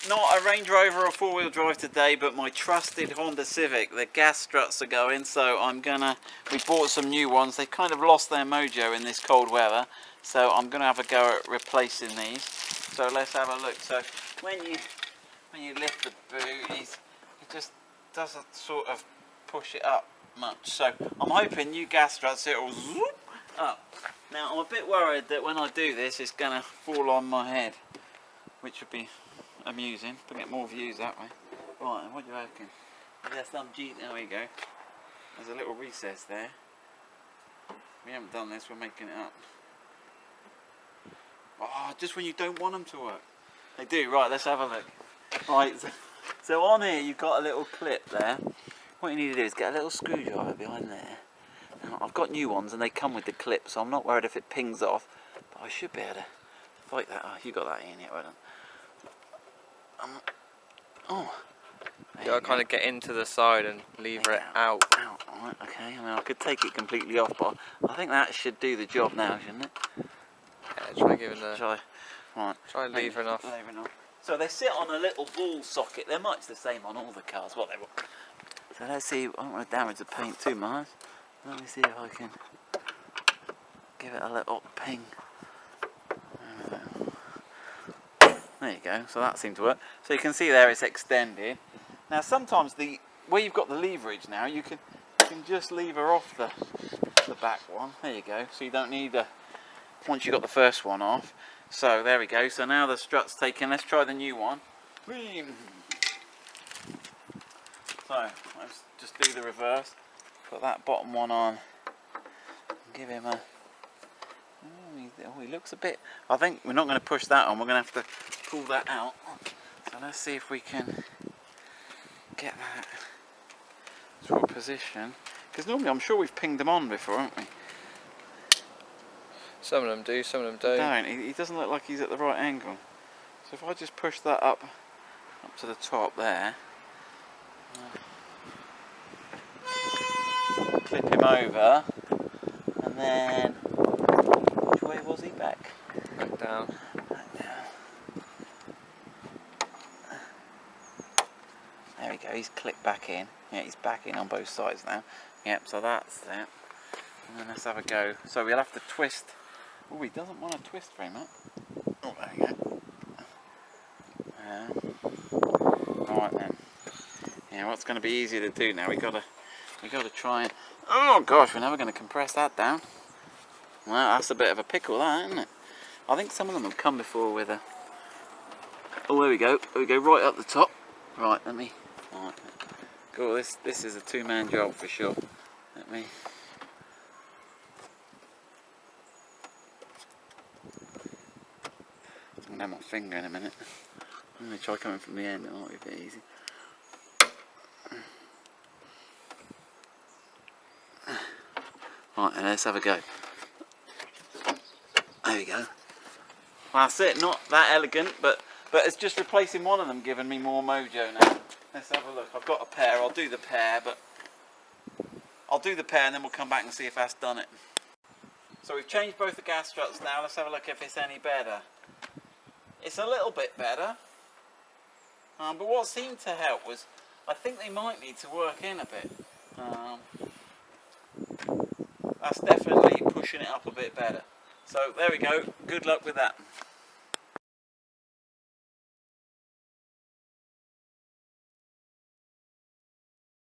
not a Range Rover or four-wheel drive today, but my trusted Honda Civic. The gas struts are going, so we bought some new ones. They've kind of lost their mojo in this cold weather, so I'm gonna have a go at replacing these. So let's have a look. So when you lift the boot, it just doesn't sort of push it up much. So I'm hoping new gas struts, it'll zoop up. Now I'm a bit worried that when I do this, it's gonna fall on my head, which would be amusing, to get more views that way. Right, what do you reckon? There's some G, there we go. There's a little recess there. We haven't done this, we're making it up. Oh, just when you don't want them to work. They do, right, let's have a look. Right, so on here you've got a little clip there. What you need to do is get a little screwdriver behind there. Now, I've got new ones and they come with the clip, so I'm not worried if it pings off, but I should be able to fight that. Oh, you got that in yet, well done. Oh, you gotta kind of get into the side and lever it out. Right, okay. I mean, I could take it completely off, but I think that should do the job now, shouldn't it? Yeah, try giving the. Try levering off. So they sit on a little ball socket. They're much the same on all the cars. What they were. So let's see. I don't want to damage the paint too much. Let me see if I can give it a little ping. There you go, so that seemed to work. So you can see there it's extended. Now sometimes where you've got the leverage now, you can just lever off the back one. There you go, so you don't need once you've got the first one off. So there we go, so now the strut's taken. Let's try the new one. So let's just do the reverse. Put that bottom one on. Give him a... Oh, he looks a bit... I think we're not going to push that on, we're going to have to pull that out. So let's see if we can get that sort of position. Because normally I'm sure we've pinged them on before, haven't we? Some of them do, some of them don't. He doesn't look like he's at the right angle. So if I just push that up to the top there, clip him over, and then which way was he back? Back down. Back down. There we go, he's clipped back in. Yeah, he's back in on both sides now. Yep, so that's that. And then let's have a go. So we'll have to twist. Oh, he doesn't want to twist very much. Oh, there we go. Alright then. Yeah, what's going to be easier to do now? We got to try and... Oh gosh, we're never going to compress that down. Well, that's a bit of a pickle, that, isn't it? I think some of them have come before with a... Oh, there we go. There we go, right up the top. Right, let me... Right. Cool, this is a two-man job for sure. Let me... I'm going to have my finger in a minute. I'm going to try coming from the end, it might be a bit easy. Right, and let's have a go. There we go. That's it, not that elegant, but it's just replacing one of them giving me more mojo now. Let's have a look. I've got a pair, I'll do the pair, and then we'll come back and see if that's done it. So we've changed both the gas struts now, let's have a look if it's any better. It's a little bit better, but what seemed to help was, I think they might need to work in a bit. That's definitely pushing it up a bit better. So there we go, good luck with that.